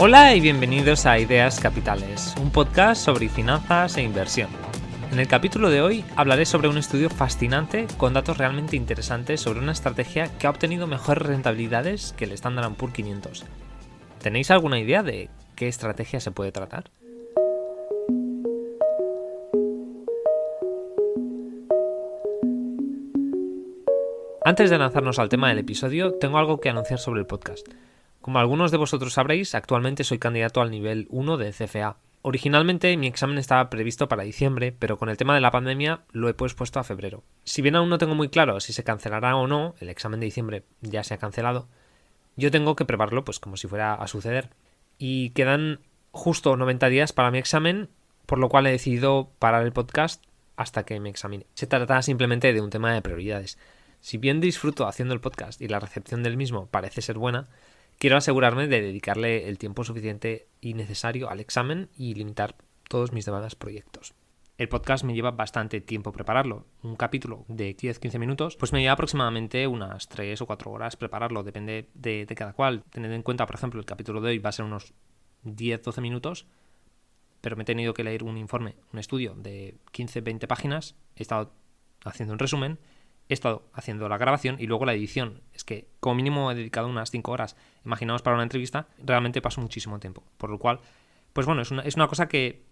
Hola y bienvenidos a Ideas Capitales, un podcast sobre finanzas e inversión. En el capítulo de hoy hablaré sobre un estudio fascinante con datos realmente interesantes sobre una estrategia que ha obtenido mejores rentabilidades que el Standard & Poor's 500. ¿Tenéis alguna idea de qué estrategia se puede tratar? Antes de lanzarnos al tema del episodio, tengo algo que anunciar sobre el podcast. Como algunos de vosotros sabréis, actualmente soy candidato al nivel 1 de CFA. Originalmente mi examen estaba previsto para diciembre, pero con el tema de la pandemia lo he pospuesto a febrero. Si bien aún no tengo muy claro si se cancelará o no, el examen de diciembre ya se ha cancelado, yo tengo que prepararlo pues como si fuera a suceder. Y quedan justo 90 días para mi examen, por lo cual he decidido parar el podcast hasta que me examine. Se trata simplemente de un tema de prioridades. Si bien disfruto haciendo el podcast y la recepción del mismo parece ser buena, quiero asegurarme de dedicarle el tiempo suficiente y necesario al examen y limitar todos mis demás proyectos. El podcast me lleva bastante tiempo prepararlo. Un capítulo de 10-15 minutos, pues me lleva aproximadamente unas 3 o 4 horas prepararlo, depende de cada cual. Tened en cuenta, por ejemplo, el capítulo de hoy va a ser unos 10-12 minutos, pero me he tenido que leer un informe, un estudio de 15-20 páginas, he estado haciendo un resumen, he estado haciendo la grabación y luego la edición. Es que como mínimo he dedicado unas 5 horas. Imaginaos para una entrevista, realmente paso muchísimo tiempo. Por lo cual, pues bueno, es una cosa que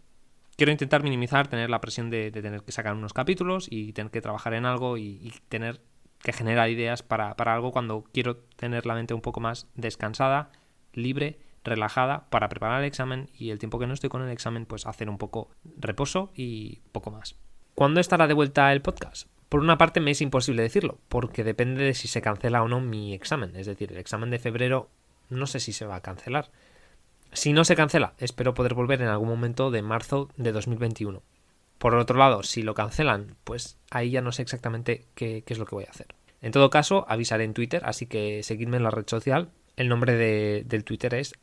quiero intentar minimizar, tener la presión de tener que sacar unos capítulos y tener que trabajar en algo y tener que generar ideas para algo cuando quiero tener la mente un poco más descansada, libre, relajada para preparar el examen y el tiempo que no estoy con el examen pues hacer un poco reposo y poco más. ¿Cuándo estará de vuelta el podcast? Por una parte me es imposible decirlo, porque depende de si se cancela o no mi examen. Es decir, el examen de febrero no sé si se va a cancelar. Si no se cancela, espero poder volver en algún momento de marzo de 2021. Por otro lado, si lo cancelan, pues ahí ya no sé exactamente qué es lo que voy a hacer. En todo caso, avisaré en Twitter, así que seguidme en la red social. El nombre del Twitter es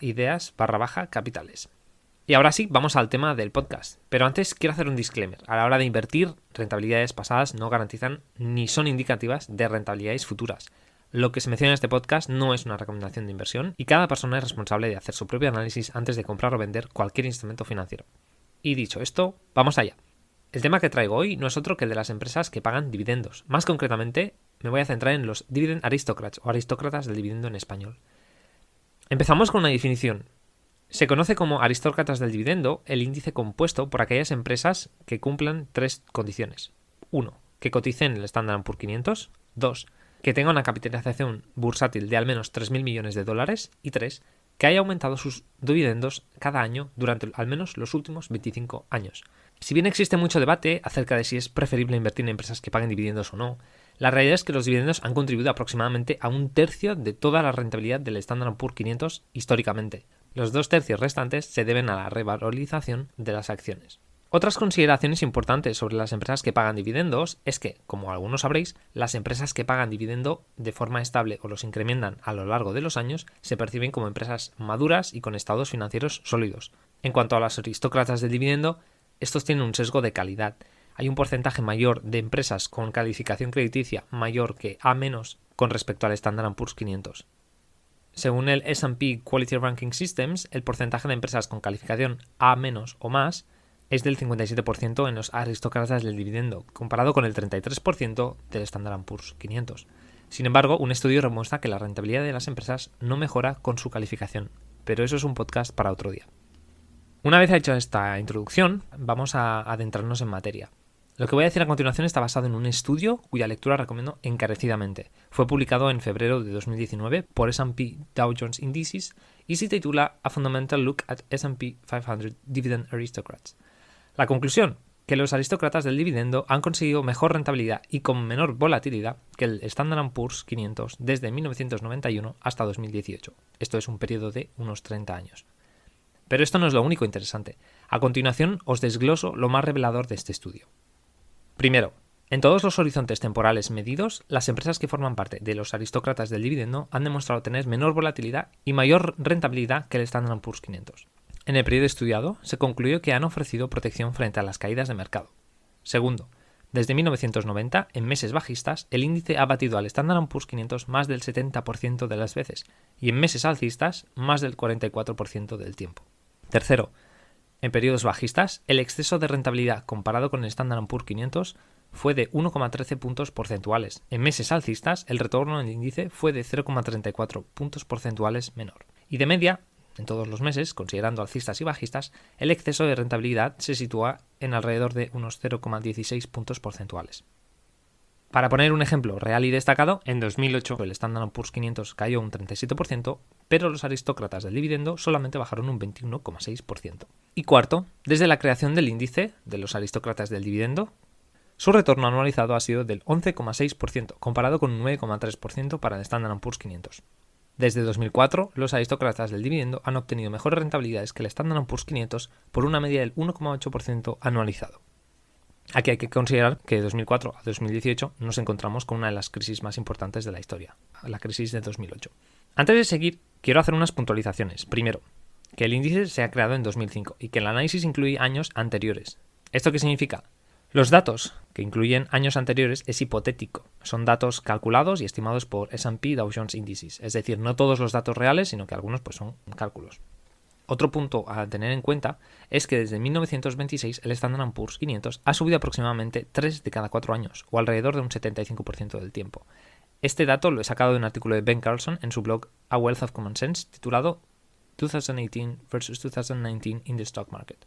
@ideas_capitales. Y ahora sí, vamos al tema del podcast. Pero antes quiero hacer un disclaimer. A la hora de invertir, rentabilidades pasadas no garantizan ni son indicativas de rentabilidades futuras. Lo que se menciona en este podcast no es una recomendación de inversión y cada persona es responsable de hacer su propio análisis antes de comprar o vender cualquier instrumento financiero. Y dicho esto, vamos allá. El tema que traigo hoy no es otro que el de las empresas que pagan dividendos. Más concretamente, me voy a centrar en los dividend aristocrats o aristócratas del dividendo en español. Empezamos con una definición. Se conoce como aristócratas del dividendo el índice compuesto por aquellas empresas que cumplan 3 condiciones. 1. Que coticen en el Standard & Poor's 500. 2. Que tenga una capitalización bursátil de al menos 3.000 millones de dólares. Y 3. Que haya aumentado sus dividendos cada año durante al menos los últimos 25 años. Si bien existe mucho debate acerca de si es preferible invertir en empresas que paguen dividendos o no, la realidad es que los dividendos han contribuido aproximadamente a 1/3 de toda la rentabilidad del Standard & Poor's 500 históricamente. Los 2/3 restantes se deben a la revalorización de las acciones. Otras consideraciones importantes sobre las empresas que pagan dividendos es que, como algunos sabréis, las empresas que pagan dividendo de forma estable o los incrementan a lo largo de los años se perciben como empresas maduras y con estados financieros sólidos. En cuanto a los aristócratas del dividendo, estos tienen un sesgo de calidad. Hay un porcentaje mayor de empresas con calificación crediticia mayor que A- con respecto al Standard & Poor's 500. Según el S&P Quality Ranking Systems, el porcentaje de empresas con calificación A- o más es del 57% en los aristócratas del dividendo, comparado con el 33% del Standard & Poor's 500. Sin embargo, un estudio demuestra que la rentabilidad de las empresas no mejora con su calificación, pero eso es un podcast para otro día. Una vez hecha esta introducción, vamos a adentrarnos en materia. Lo que voy a decir a continuación está basado en un estudio cuya lectura recomiendo encarecidamente. Fue publicado en febrero de 2019 por S&P Dow Jones Indices y se titula A Fundamental Look at S&P 500 Dividend Aristocrats. La conclusión, que los aristócratas del dividendo han conseguido mejor rentabilidad y con menor volatilidad que el Standard & Poor's 500 desde 1991 hasta 2018. Esto es un periodo de unos 30 años. Pero esto no es lo único interesante. A continuación os desgloso lo más revelador de este estudio. Primero, en todos los horizontes temporales medidos, las empresas que forman parte de los aristócratas del dividendo han demostrado tener menor volatilidad y mayor rentabilidad que el Standard & Poor's 500. En el periodo estudiado, se concluyó que han ofrecido protección frente a las caídas de mercado. Segundo, Desde 1990, en meses bajistas, el índice ha batido al Standard & Poor's 500 más del 70% de las veces, y en meses alcistas, más del 44% del tiempo. Tercero, en periodos bajistas, el exceso de rentabilidad comparado con el Standard & Poor's 500 fue de 1,13 puntos porcentuales. En meses alcistas, el retorno del índice fue de 0,34 puntos porcentuales menor. Y de media, en todos los meses, considerando alcistas y bajistas, el exceso de rentabilidad se sitúa en alrededor de unos 0,16 puntos porcentuales. Para poner un ejemplo real y destacado, en 2008 el Standard & Poor's 500 cayó un 37%, pero los aristócratas del dividendo solamente bajaron un 21,6%. Y cuarto, desde la creación del índice de los aristócratas del dividendo, su retorno anualizado ha sido del 11,6%, comparado con un 9,3% para el Standard & Poor's 500. Desde 2004, los aristócratas del dividendo han obtenido mejores rentabilidades que el Standard & Poor's 500 por una media del 1,8% anualizado. Aquí hay que considerar que de 2004 a 2018 nos encontramos con una de las crisis más importantes de la historia, la crisis de 2008. Antes de seguir, quiero hacer unas puntualizaciones. Primero, que el índice se ha creado en 2005 y que el análisis incluye años anteriores. ¿Esto qué significa? Los datos que incluyen años anteriores es hipotético. Son datos calculados y estimados por S&P Dow Jones Indices. Es decir, no todos los datos reales, sino que algunos son cálculos. Otro punto a tener en cuenta es que desde 1926 el Standard & Poor's 500 ha subido aproximadamente 3 de cada 4 años, o alrededor de un 75% del tiempo. Este dato lo he sacado de un artículo de Ben Carlson en su blog A Wealth of Common Sense, titulado 2018 versus 2019 in the Stock Market.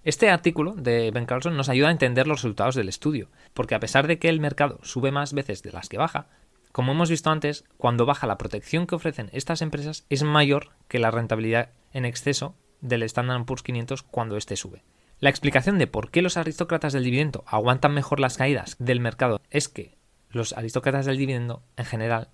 Este artículo de Ben Carlson nos ayuda a entender los resultados del estudio, porque a pesar de que el mercado sube más veces de las que baja, como hemos visto antes, cuando baja la protección que ofrecen estas empresas es mayor que la rentabilidad en exceso del Standard & Poor's 500 cuando éste sube. La explicación de por qué los aristócratas del dividendo aguantan mejor las caídas del mercado es que los aristócratas del dividendo en general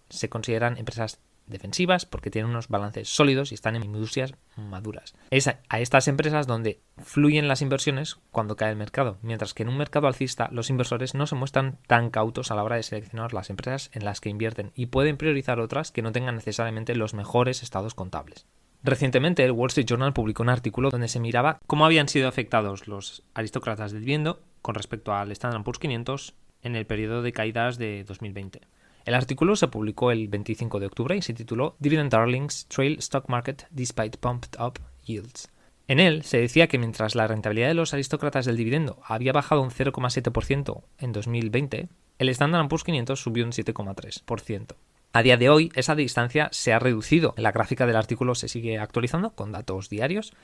se consideran empresas defensivas porque tienen unos balances sólidos y están en industrias maduras. Es a estas empresas donde fluyen las inversiones cuando cae el mercado, mientras que en un mercado alcista los inversores no se muestran tan cautos a la hora de seleccionar las empresas en las que invierten y pueden priorizar otras que no tengan necesariamente los mejores estados contables. Recientemente el Wall Street Journal publicó un artículo donde se miraba cómo habían sido afectados los aristócratas del dividendo con respecto al Standard & Poor's 500 en el periodo de caídas de 2020. El artículo se publicó el 25 de octubre y se tituló Dividend Darlings Trail Stock Market Despite Pumped Up Yields. En él se decía que mientras la rentabilidad de los aristócratas del dividendo había bajado un 0,7% en 2020, el Standard & Poor's 500 subió un 7,3%. A día de hoy, esa distancia se ha reducido. La gráfica del artículo se sigue actualizando con datos diarios.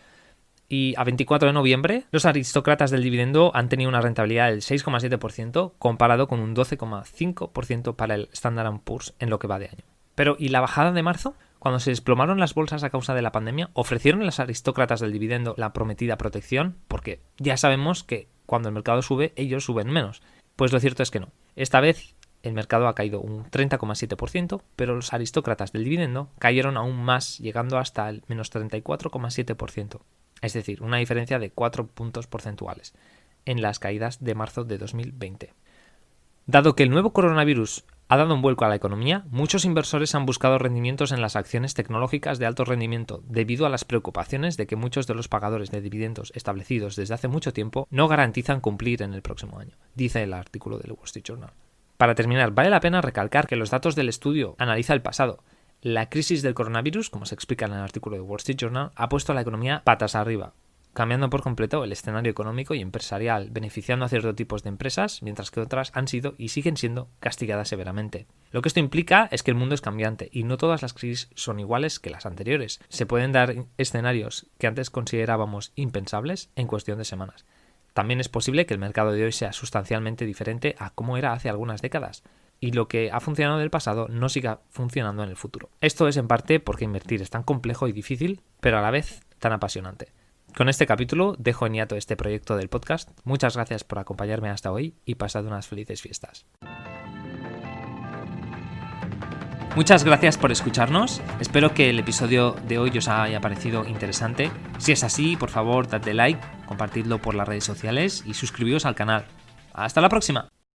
Y a 24 de noviembre, los aristócratas del dividendo han tenido una rentabilidad del 6,7% comparado con un 12,5% para el Standard & Poor's en lo que va de año. Pero, ¿y la bajada de marzo? Cuando se desplomaron las bolsas a causa de la pandemia, ¿ofrecieron los aristócratas del dividendo la prometida protección? Porque ya sabemos que cuando el mercado sube, ellos suben menos. Pues lo cierto es que no. Esta vez el mercado ha caído un 30,7%, pero los aristócratas del dividendo cayeron aún más, llegando hasta el menos 34,7%. Es decir, una diferencia de 4 puntos porcentuales en las caídas de marzo de 2020. Dado que el nuevo coronavirus ha dado un vuelco a la economía, muchos inversores han buscado rendimientos en las acciones tecnológicas de alto rendimiento debido a las preocupaciones de que muchos de los pagadores de dividendos establecidos desde hace mucho tiempo no garantizan cumplir en el próximo año, dice el artículo del Wall Street Journal. Para terminar, vale la pena recalcar que los datos del estudio analiza el pasado. La crisis del coronavirus, como se explica en el artículo de Wall Street Journal, ha puesto a la economía patas arriba, cambiando por completo el escenario económico y empresarial, beneficiando a ciertos tipos de empresas, mientras que otras han sido y siguen siendo castigadas severamente. Lo que esto implica es que el mundo es cambiante y no todas las crisis son iguales que las anteriores. Se pueden dar escenarios que antes considerábamos impensables en cuestión de semanas. También es posible que el mercado de hoy sea sustancialmente diferente a cómo era hace algunas décadas, y lo que ha funcionado en el pasado no siga funcionando en el futuro. Esto es en parte porque invertir es tan complejo y difícil, pero a la vez tan apasionante. Con este capítulo dejo en hiato este proyecto del podcast. Muchas gracias por acompañarme hasta hoy y pasad unas felices fiestas. Muchas gracias por escucharnos. Espero que el episodio de hoy os haya parecido interesante. Si es así, por favor, dadle like, compartidlo por las redes sociales y suscribíos al canal. ¡Hasta la próxima!